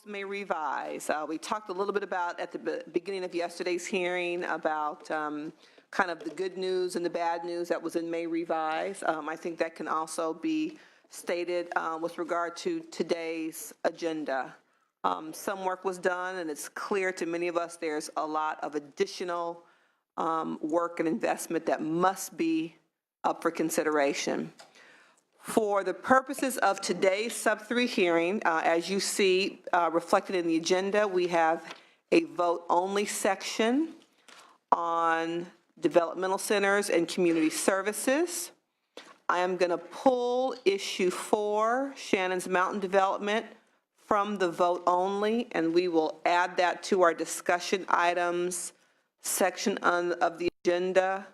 May revise. We talked a little bit about at the beginning of yesterday's hearing about kind of the good news and the bad news that was in May revise. I think that can also be stated with regard to today's agenda. Some work was done, and it's clear to many of us there's a lot of additional work and investment that must be up for consideration. For the purposes of today's sub-3 hearing, as you see reflected in the agenda, we have a vote-only section on developmental centers and community services. I am going to pull issue 4, Shannon's Mountain Development, from the vote only, and we will add that to our discussion items section of the agenda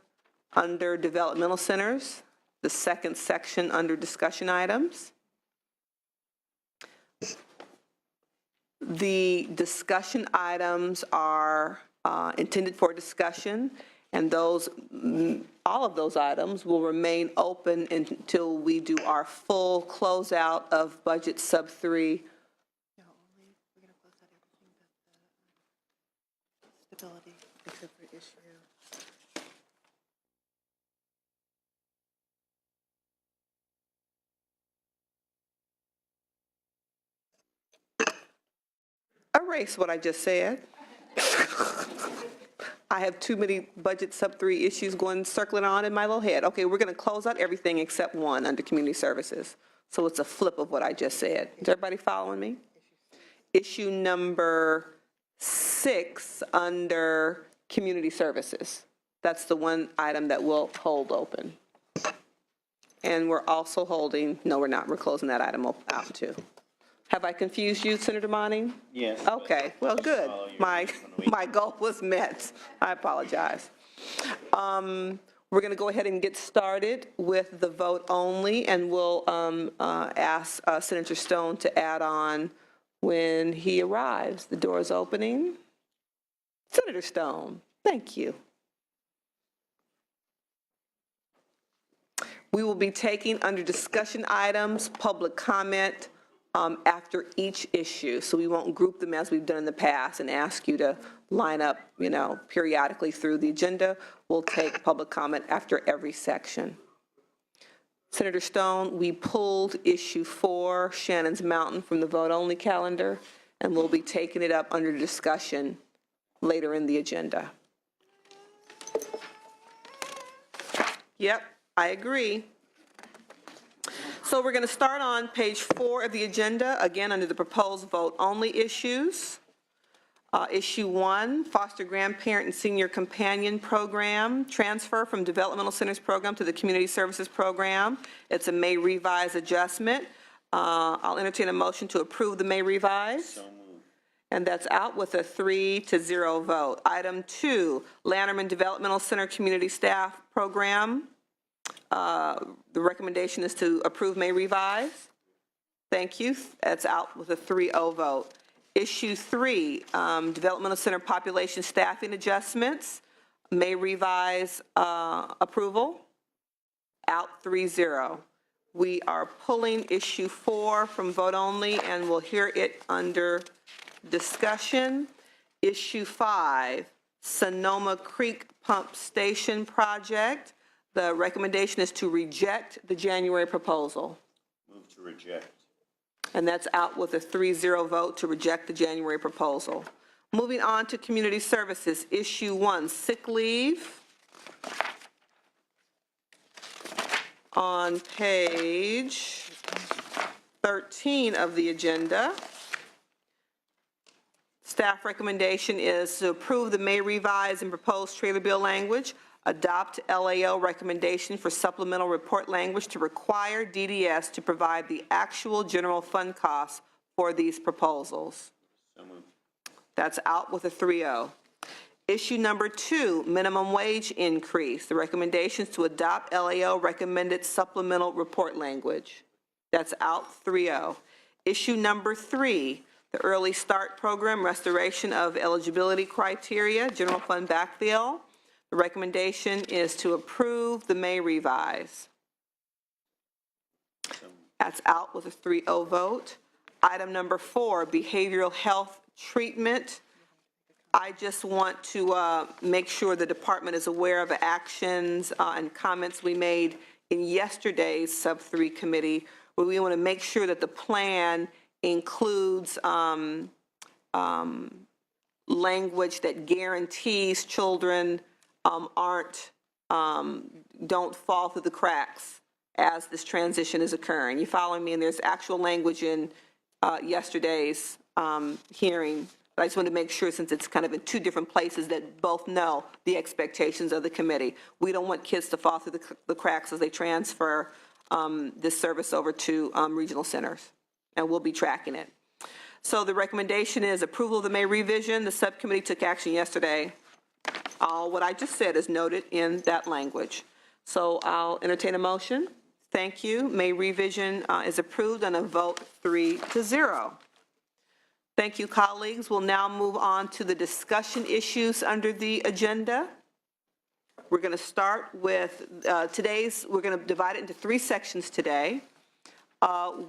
under developmental centers, the second section under discussion items. The discussion items are intended for discussion, and all of those items will remain open until we do our full closeout of budget sub-3. We're going to close out everything but the stability except for issue. Erase what I just said. I have too many budget sub-3 issues circling on in my little head. Okay, we're going to close out everything except one under community services. So it's a flip of what I just said. Is everybody following me? Issue number 6 under community services. That's the one item that we'll hold open. And we're also holding, no, we're not. We're closing that item out too. Have I confused you, Senator Monning? Yes. Okay, well, good. My goal was met. I apologize. We're going to go ahead and get started with the vote only, and we'll ask Senator Stone to add on when he arrives. The door is opening. Senator Stone, thank you. We will be taking under discussion items public comment after each issue. So we won't group them as we've done in the past and ask you to line up, periodically through the agenda. We'll take public comment after every section. Senator Stone, we pulled issue 4, Shannon's Mountain, from the vote only calendar, and we'll be taking it up under discussion later in the agenda. Yep, I agree. So we're going to start on page 4 of the agenda, again under the proposed vote only issues. Issue 1, Foster Grandparent and Senior Companion Program, transfer from Developmental Centers Program to the Community Services Program. It's a May revise adjustment. I'll entertain a motion to approve the May revise. So moved. And that's out with a 3-0 vote. Item 2, Lanterman Developmental Center Community Staff Program. The recommendation is to approve May revise. Thank you. That's out with a 3-0 vote. Issue 3, Developmental Center Population Staffing Adjustments. May revise approval. Out 3-0. We are pulling issue 4 from vote only, and we'll hear it under discussion. Issue 5, Sonoma Creek Pump Station Project. The recommendation is to reject the January proposal. Move to reject. And that's out with a 3-0 vote to reject the January proposal. Moving on to community services, issue 1, sick leave. On page 13 of the agenda, staff recommendation is to approve the May revise and proposed trailer bill language, adopt LAO recommendation for supplemental report language to require DDS to provide the actual general fund costs for these proposals. So moved. That's out with a 3-0. Issue number 2, minimum wage increase. The recommendation is to adopt LAO recommended supplemental report language. That's out 3-0. Issue number 3, the early start program, restoration of eligibility criteria, general fund backfill. The recommendation is to approve the May revise. That's out with a 3-0 vote. Item number 4, behavioral health treatment. I just want to make sure the department is aware of the actions and comments we made in yesterday's sub-3 committee, where we want to make sure that the plan includes language that guarantees children don't fall through the cracks as this transition is occurring. You following me? And there's actual language in yesterday's hearing. But I just want to make sure, since it's kind of in two different places, that both know the expectations of the committee. We don't want kids to fall through the cracks as they transfer this service over to regional centers, and we'll be tracking it. So the recommendation is approval of the May revision. The subcommittee took action yesterday. All what I just said is noted in that language. So I'll entertain a motion. Thank you. May revision is approved on a vote 3-0. Thank you, colleagues. We'll now move on to the discussion issues under the agenda. We're going to start with we're going to divide it into 3 sections today.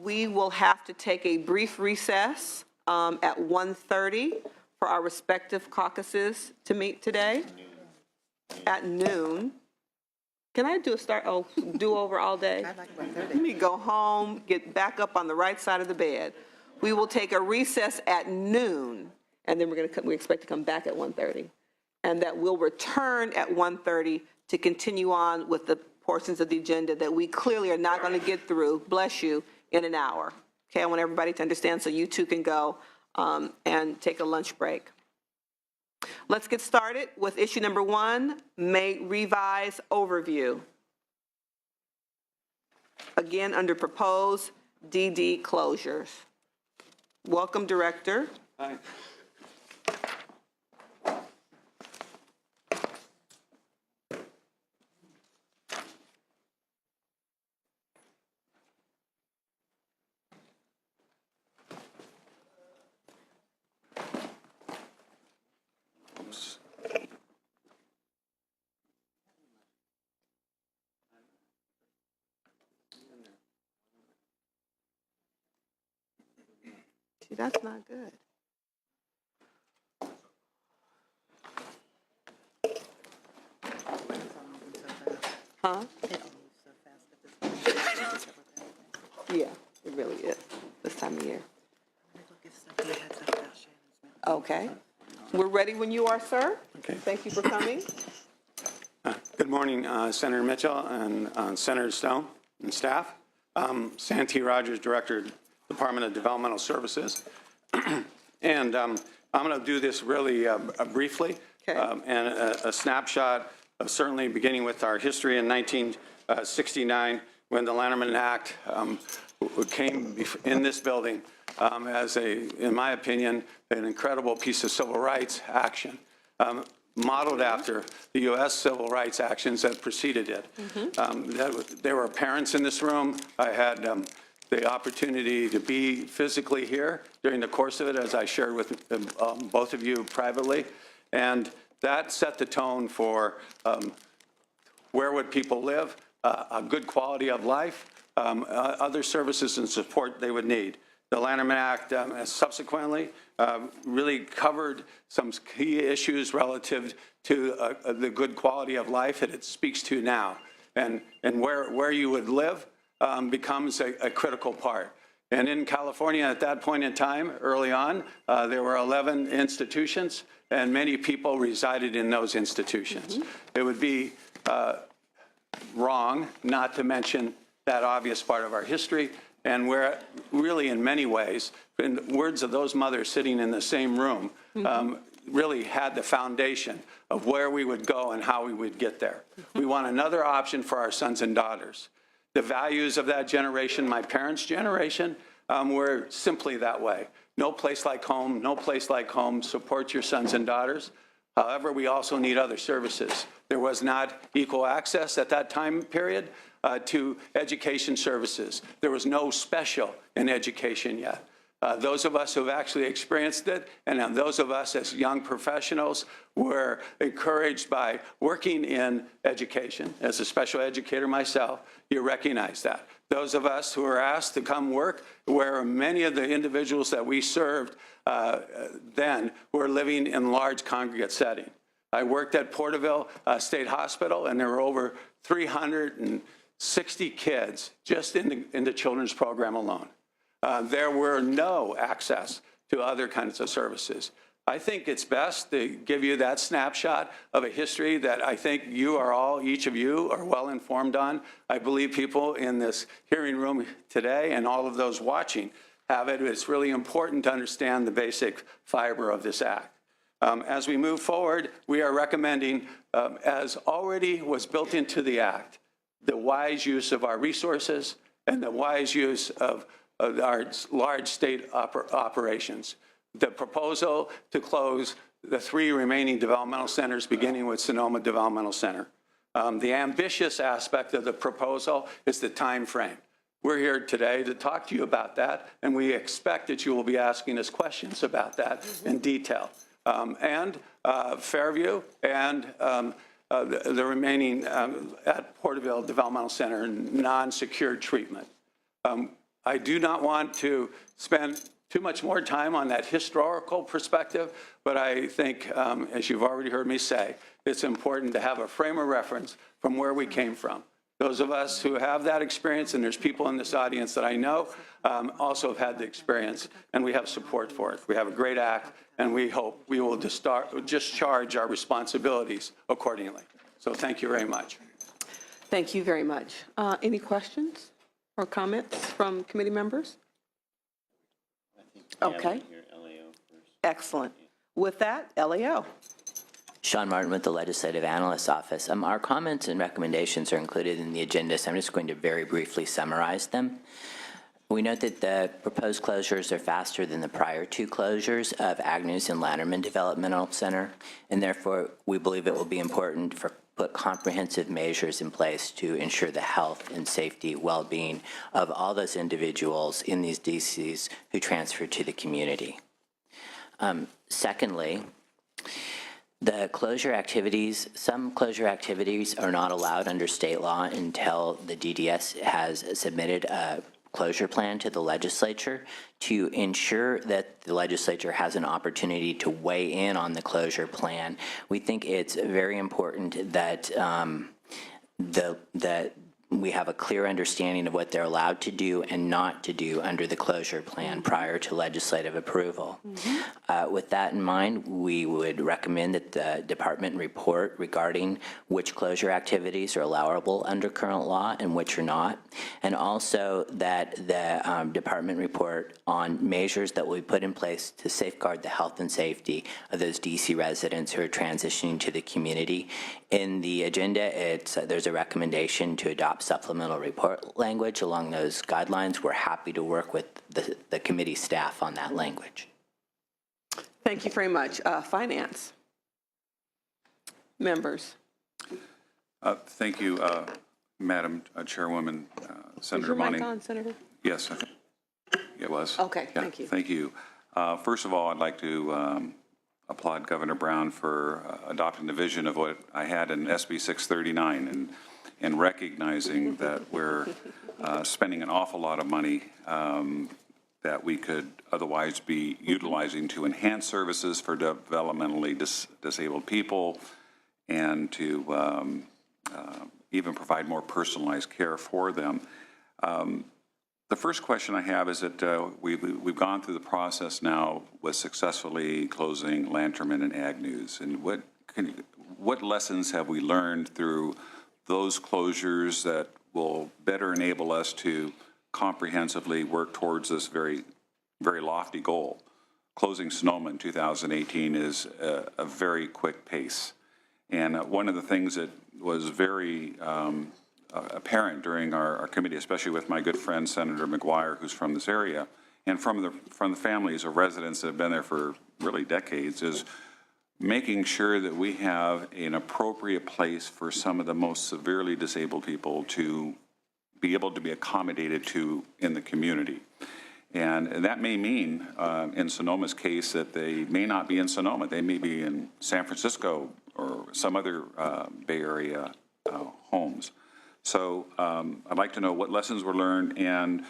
We will have to take a brief recess at 1:30 for our respective caucuses to meet today. At noon. Can I do do over all day? I like 1:30. Let me go home, get back up on the right side of the bed. We will take a recess at noon, and then we expect to come back at 1:30. And that we'll return at 1:30 to continue on with the portions of the agenda that we clearly are not going to get through, bless you, in an hour. Okay, I want everybody to understand so you too can go and take a lunch break. Let's get started with issue number 1, May revise overview. Again, under proposed DD closures. Welcome, Director. Hi. Oops. See, that's not good. Huh? Yeah, it really is, this time of year. Okay. We're ready when you are, sir. Okay. Thank you for coming. Good morning, Senator Mitchell and Senator Stone and staff. Santee Rogers, Director, Department of Developmental Services. And I'm going to do this really briefly. Okay. And a snapshot of certainly beginning with our history in 1969 when the Lanterman Act came in this building as in my opinion, an incredible piece of civil rights action, modeled after the U.S. civil rights actions that preceded it. There were parents in this room. I had the opportunity to be physically here during the course of it, as I shared with both of you privately, and that set the tone for where would people live, a good quality of life, other services and support they would need. The Lanterman Act subsequently really covered some key issues relative to the good quality of life that it speaks to now. And where you would live becomes a critical part. And in California at that point in time, early on, there were 11 institutions, and many people resided in those institutions. It would be wrong not to mention that obvious part of our history, and where really in many ways, in the words of those mothers sitting in the same room, really had the foundation of where we would go and how we would get there. We want another option for our sons and daughters. The values of that generation, my parents' generation, were simply that way. No place like home, no place like home, support your sons and daughters. However, we also need other services. There was not equal access at that time period to education services. There was no special in education yet. Those of us who have actually experienced it, and those of us as young professionals were encouraged by working in education. As a special educator myself, you recognize that. Those of us who are asked to come work where many of the individuals that we served then were living in large congregate setting. I worked at Porterville State Hospital, and there were over 360 kids just in the children's program alone. There were no access to other kinds of services. I think it's best to give you that snapshot of a history that I think you are all, each of you, are well informed on. I believe people in this hearing room today and all of those watching have it. It's really important to understand the basic fiber of this act. As we move forward, we are recommending, as already was built into the act, the wise use of our resources and the wise use of our large state operations. The proposal to close the 3 remaining developmental centers, beginning with Sonoma Developmental Center. The ambitious aspect of the proposal is the time frame. We're here today to talk to you about that, and we expect that you will be asking us questions about that in detail. Fairview and the remaining at Porterville Developmental Center non-secured treatment. I do not want to spend too much more time on that historical perspective, but I think, as you've already heard me say, it's important to have a frame of reference from where we came from. Those of us who have that experience, and there's people in this audience that I know also have had the experience, and we have support for it. We have a great act, and we hope we will discharge our responsibilities accordingly. So thank you very much. Thank you very much. Any questions or comments from committee members? Okay. Excellent. With that, LAO. Sean Martin with the Legislative Analyst's Office. Our comments and recommendations are included in the agenda, so I'm just going to very briefly summarize them. We note that the proposed closures are faster than the prior 2 closures of Agnews and Lanterman Developmental Center, and therefore we believe it will be important to put comprehensive measures in place to ensure the health and safety, well-being of all those individuals in these DCs who transfer to the community. Secondly, the closure activities, some closure activities are not allowed under state law until the DDS has submitted a closure plan to the legislature to ensure that the legislature has an opportunity to weigh in on the closure plan. We think it's very important that we have a clear understanding of what they're allowed to do and not to do under the closure plan prior to legislative approval. With that in mind, we would recommend that the department report regarding which closure activities are allowable under current law and which are not, and also that the department report on measures that will be put in place to safeguard the health and safety of those DC residents who are transitioning to the community. In the agenda, there's a recommendation to adopt supplemental report language along those guidelines. We're happy to work with the committee staff on that language. Thank you very much. Finance. Members. Thank you, Madam Chairwoman, Senator Is your Monning. mic on, Senator? Yes, it was. Okay, Yeah, thank you. Thank you. First of all, I'd like to applaud Governor Brown for adopting the vision of what I had in SB 639 and recognizing that we're spending an awful lot of money that we could otherwise be utilizing to enhance services for developmentally disabled people and to even provide more personalized care for them. The first question I have is that we've gone through the process now with successfully closing Lanterman and Agnews, and what lessons have we learned through those closures that will better enable us to comprehensively work towards this very, very lofty goal? Closing Sonoma in 2018 is a very quick pace, and one of the things that was very apparent during our committee, especially with my good friend Senator McGuire, who's from this area, and from the families of residents that have been there for really decades, is making sure that we have an appropriate place for some of the most severely disabled people to be able to be accommodated to in the community. And that may mean, in Sonoma's case, that they may not be in Sonoma. They may be in San Francisco or some other Bay Area homes. So I'd like to know what lessons were learned and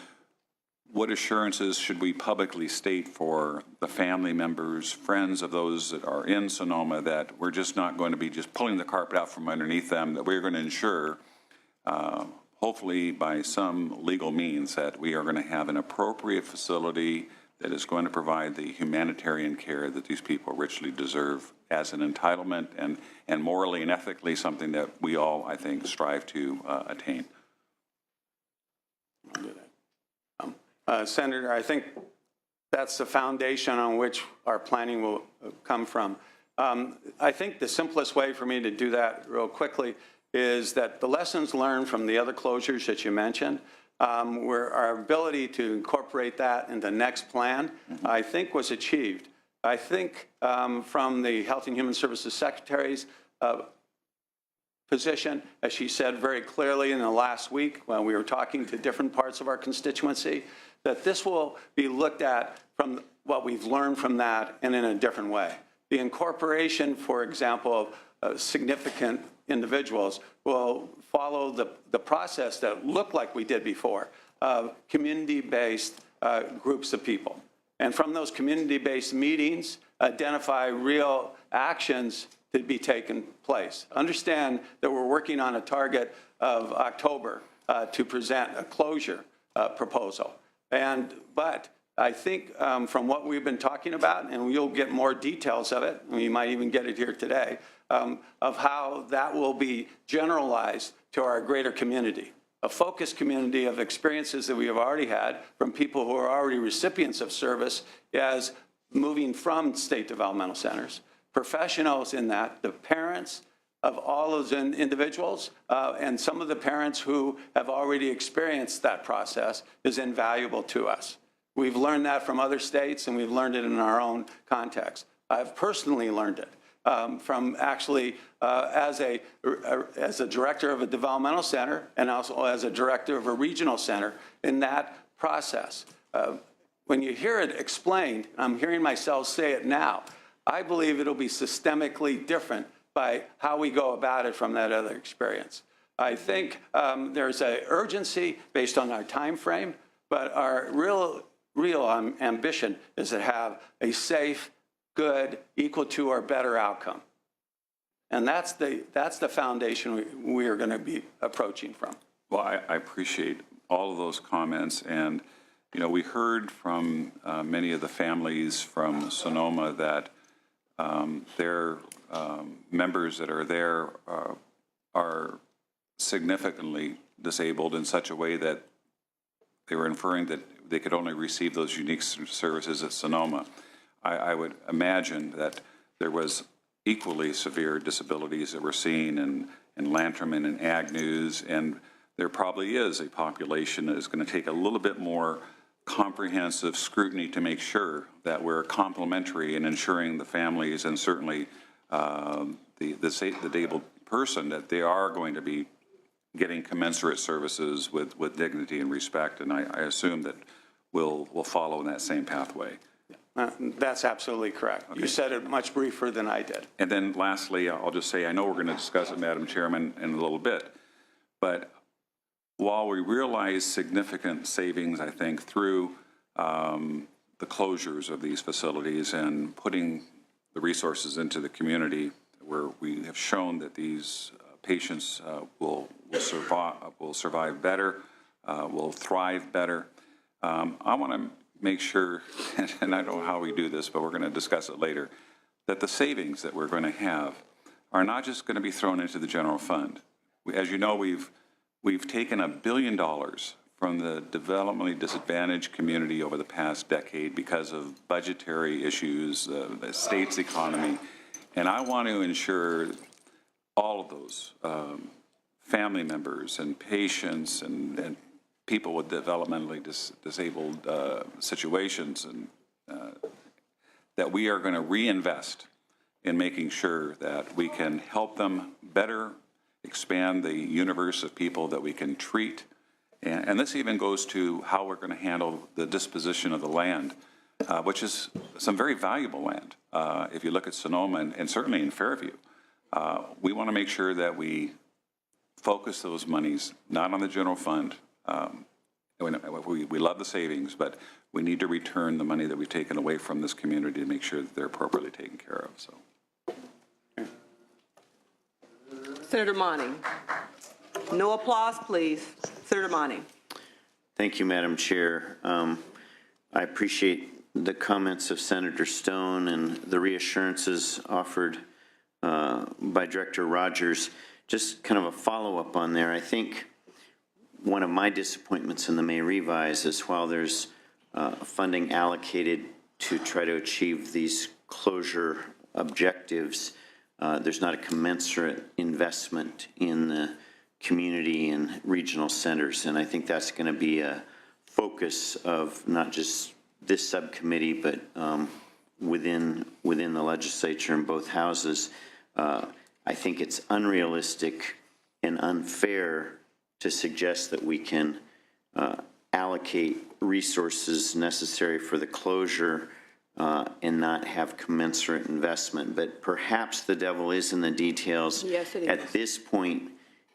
what assurances should we publicly state for the family members, friends of those that are in Sonoma, that we're just not going to be just pulling the carpet out from underneath them, that we're going to ensure, hopefully by some legal means, that we are going to have an appropriate facility that is going to provide the humanitarian care that these people richly deserve as an entitlement and morally and ethically something that we all, I think, strive to attain. Senator, I think that's the foundation on which our planning will come from. I think the simplest way for me to do that real quickly is that the lessons learned from the other closures that you mentioned, where our ability to incorporate that in the next plan, I think was achieved. I think from the Health and Human Services Secretary's position, as she said very clearly in the last week when we were talking to different parts of our constituency, that this will be looked at from what we've learned from that and in a different way. The incorporation, for example, of significant individuals will follow the process that looked like we did before, of community-based groups of people. And from those community-based meetings, identify real actions to be taken place. Understand that we're working on a target of October to present a closure proposal. But I think from what we've been talking about, and you'll get more details of it, and you might even get it here today, of how that will be generalized to our greater community, a focused community of experiences that we have already had from people who are already recipients of service as moving from state developmental centers, professionals in that, the parents of all those individuals, and some of the parents who have already experienced that process is invaluable to us. We've learned that from other states, and we've learned it in our own context. I've personally learned it from actually as a director of a developmental center and also as a director of a regional center in that process. When you hear it explained, I'm hearing myself say it now, I believe it'll be systemically different by how we go about it from that other experience. I think there's an urgency based on our time frame, but our real ambition is to have a safe, good, equal to or better outcome. And that's the foundation we are going to be approaching from. Well, I appreciate all of those comments. And, you know, we heard from many of the families from Sonoma that their members that are there are significantly disabled in such a way that they were inferring that they could only receive those unique services at Sonoma. I would imagine that there was equally severe disabilities that we're seeing in Lanterman and Agnews, and there probably is a population that is going to take a little bit more comprehensive scrutiny to make sure that we're complementary in ensuring the families and certainly the disabled person that they are going to be getting commensurate services with dignity and respect, and I assume that we'll follow in that same pathway. That's absolutely correct. Okay. You said it much briefer than I did. And then lastly, I'll just say, I know we're going to discuss it, Madam Chairman, in a little bit, but while we realize significant savings, I think, through the closures of these facilities and putting the resources into the community where we have shown that these patients will survive better, will thrive better, I want to make sure, and I don't know how we do this, but we're going to discuss it later, that the savings that we're going to have are not just going to be thrown into the general fund. As you know, we've taken $1 billion from the developmentally disadvantaged community over the past decade because of budgetary issues, the state's economy, and I want to ensure all of those family members and patients and people with developmentally disabled situations, and that we are going to reinvest in making sure that we can help them better expand the universe of people that we can treat And this even goes to how we're going to handle the disposition of the land, which is some very valuable land. If you look at Sonoma and certainly in Fairview, we want to make sure that we focus those monies not on the general fund. We love the savings, but we need to return the money that we've taken away from this community to make sure that they're appropriately taken care of. So, Senator Monning. No applause, please. Senator Monning. Thank you, Madam Chair. I appreciate the comments of Senator Stone and the reassurances offered by Director Rogers. Just kind of a follow-up on there. I think one of my disappointments in the May revise is while there's funding allocated to try to achieve these closure objectives, there's not a commensurate investment in the community and regional centers. And I think that's going to be a focus of not just this subcommittee, but within the legislature in both houses. I think it's unrealistic and unfair to suggest that we can allocate resources necessary for the closure and not have commensurate investment. But perhaps the devil is in the details. Yes, it is. At this point,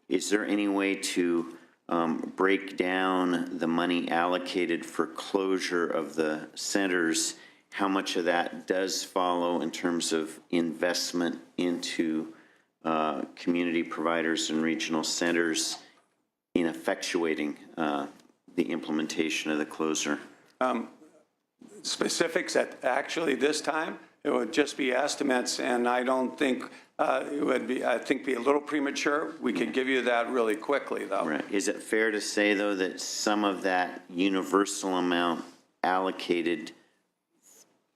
is there any way to break down the money allocated for closure of the centers? How much of that does follow in terms of investment into community providers and regional centers in effectuating the implementation of the closure? Specifics at actually this time, it would just be estimates, and I don't think it would be, I think, be a little premature. We could give you that really quickly, though. Right. Is it fair to say, though, that some of that universal amount allocated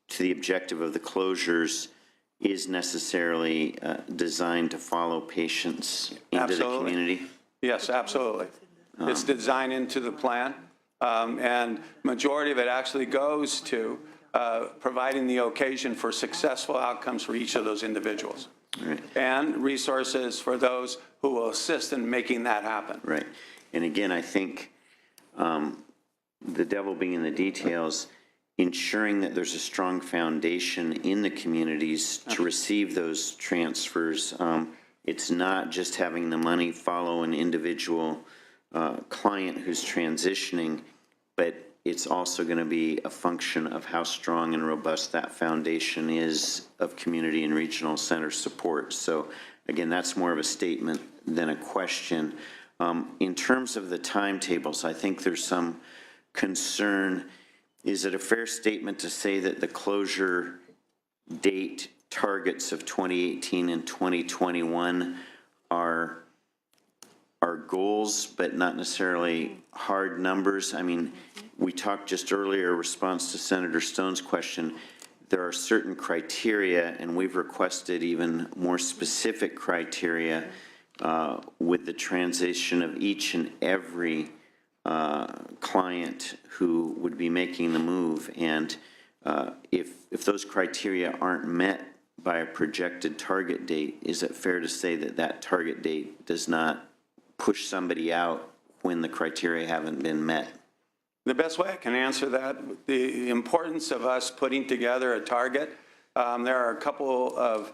to the objective of the closures is necessarily designed to follow patients into the community? Yes, absolutely. It's designed into the plan, and majority of it actually goes to providing the occasion for successful outcomes for each of those individuals. Right. And resources for those who will assist in making that happen. Right. And again, I think the devil being in the details, ensuring that there's a strong foundation in the communities to receive those transfers. It's not just having the money follow an individual client who's transitioning, but it's also going to be a function of how strong and robust that foundation is of community and regional center support. So again, that's more of a statement than a question. In terms of the timetables, I think there's some concern. Is it a fair statement to say that the closure date targets of 2018 and 2021 are goals, but not necessarily hard numbers? I mean, we talked just earlier, in response to Senator Stone's question, there are certain criteria, and we've requested even more specific criteria with the transition of each and every client who would be making the move. And if those criteria aren't met by a projected target date, is it fair to say that that target date does not push somebody out when the criteria haven't been met? The best way I can answer that, the importance of us putting together a target, there are a couple of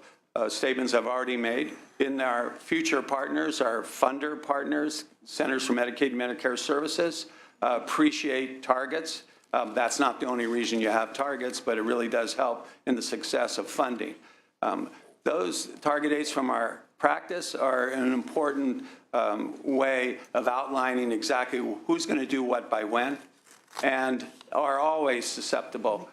statements I've already made. In our future partners, our funder partners, Centers for Medicaid and Medicare Services, appreciate targets. That's not the only reason you have targets, but it really does help in the success of funding. Those target dates from our practice are an important way of outlining exactly who's going to do what by when, and are always susceptible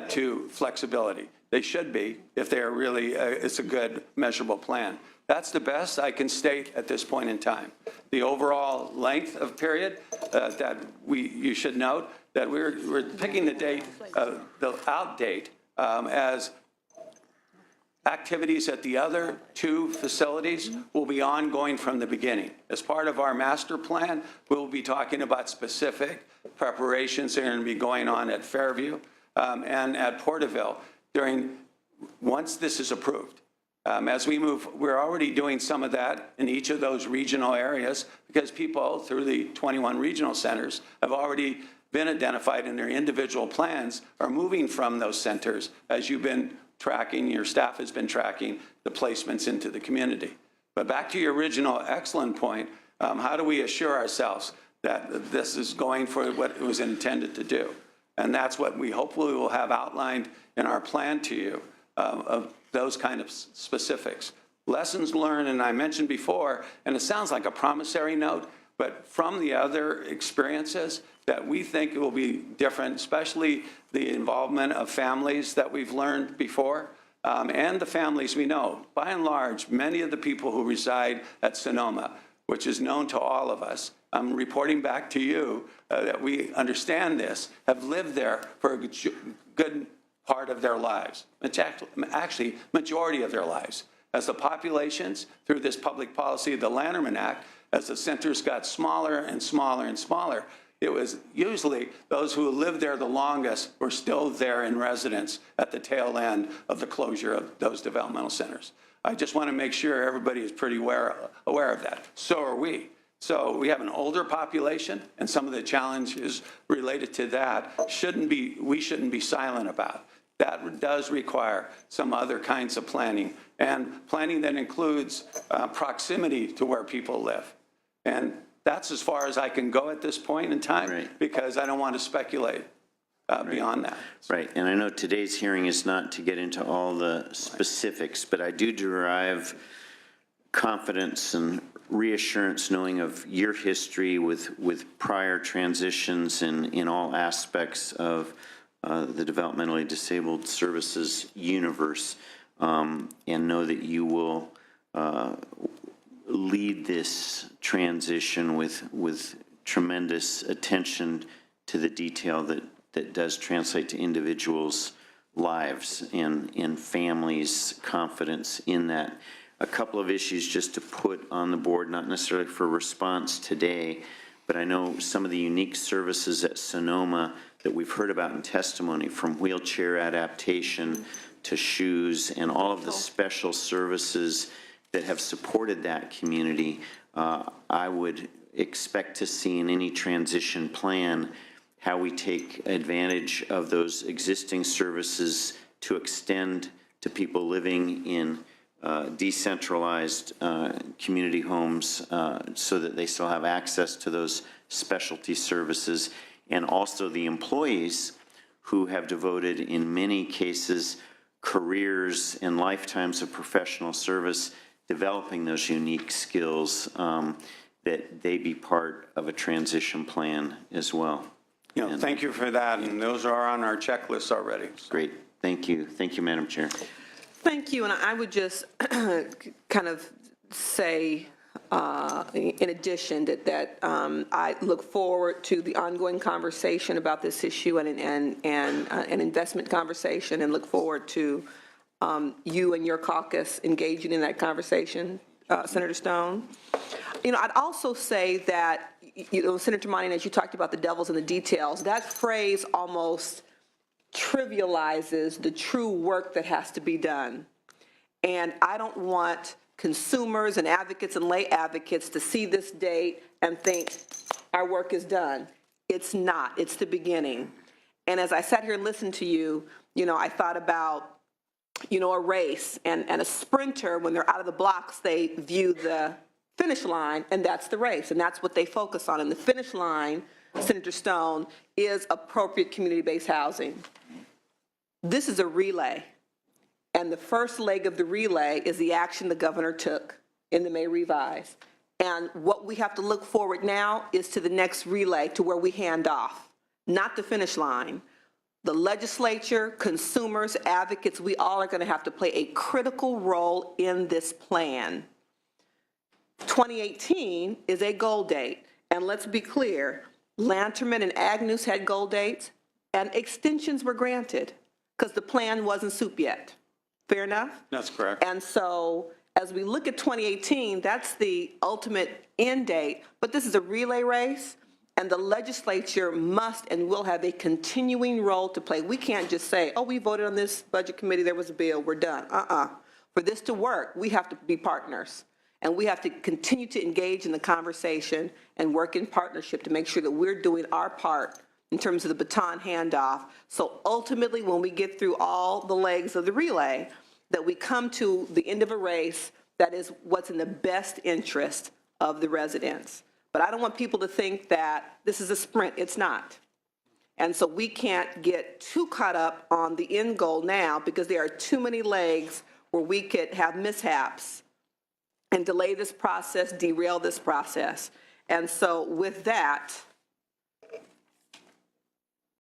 to flexibility. They should be if they're really, it's a good measurable plan. That's the best I can state at this point in time. The overall length of period that you should note that we're picking the date, the out date as activities at the other two facilities will be ongoing from the beginning. As part of our master plan, we'll be talking about specific preparations that are going to be going on at Fairview and at Porterville once this is approved. As we move, we're already doing some of that in each of those regional areas because people through the 21 regional centers have already been identified in their individual plans are moving from those centers as you've been tracking, your staff has been tracking the placements into the community. But back to your original excellent point, how do we assure ourselves that this is going for what it was intended to do? And that's what we hopefully will have outlined in our plan to you of those kind of specifics. Lessons learned, and I mentioned before, and it sounds like a promissory note, but from the other experiences that we think it will be different, especially the involvement of families that we've learned before, and the families we know. By and large, many of the people who reside at Sonoma, which is known to all of us, I'm reporting back to you that we understand this, have lived there for a good part of their lives. It's actually majority of their lives. As the populations, through this public policy of the Lanterman Act, as the centers got smaller and smaller and smaller, it was usually those who lived there the longest were still there in residence at the tail end of the closure of those developmental centers. I just want to make sure everybody is pretty aware of that. So are we. So we have an older population, and some of the challenges related to that we shouldn't be silent about. That does require some other kinds of planning, and planning that includes proximity to where people live. And that's as far as I can go at this point in time, Right. because I don't want to speculate beyond that. Right, and I know today's hearing is not to get into all the specifics, but I do derive confidence and reassurance knowing of your history with prior transitions in all aspects of the developmentally disabled services universe, and know that you will lead this transition with tremendous attention to the detail that does translate to individuals' lives and families' confidence in that. A couple of issues just to put on the board, not necessarily for response today, but I know some of the unique services at Sonoma that we've heard about in testimony, from wheelchair adaptation to shoes and all of the special services that have supported that community. I would expect to see in any transition plan how we take advantage of those existing services to extend to people living in decentralized community homes so that they still have access to those specialty services, and also the employees who have devoted, in many cases, careers and lifetimes of professional service developing those unique skills, that they be part of a transition plan as well. You know, thank you for that, and those are on our checklist already. Great, thank you. Thank you, Madam Chair. Thank you, and I would just kind of say, in addition, that I look forward to the ongoing conversation about this issue and an investment conversation, and look forward to you and your caucus engaging in that conversation, Senator Stone. You know, I'd also say that, you know, Senator Monin, as you talked about the devil's in the details, that phrase almost trivializes the true work that has to be done. And I don't want consumers and advocates and lay advocates to see this date and think our work is done. It's not. It's the beginning. And as I sat here and listened to you, you know, I thought about, you know, a race and a sprinter, when they're out of the blocks, they view the finish line, and that's the race, and that's what they focus on. And the finish line, Senator Stone, is appropriate community-based housing. This is a relay, and the first leg of the relay is the action the governor took in the May Revise. And what we have to look forward now is to the next relay, to where we hand off, not the finish line. The legislature, consumers, advocates, we all are going to have to play a critical role in this plan. 2018 is a goal date, and let's be clear, Lanterman and Agnews had goal dates, and extensions were granted because the plan wasn't soup yet. Fair enough? That's correct. And so as we look at 2018, that's the ultimate end date, but this is a relay race, and the legislature must and will have a continuing role to play. We can't just say, oh, we voted on this budget committee, there was a bill, we're done. For this to work, we have to be partners. And we have to continue to engage in the conversation and work in partnership to make sure that we're doing our part in terms of the baton handoff. So ultimately, when we get through all the legs of the relay, that we come to the end of a race that is what's in the best interest of the residents. But I don't want people to think that this is a sprint. It's not. And so we can't get too caught up on the end goal now because there are too many legs where we could have mishaps and delay this process, derail this process. And so with that,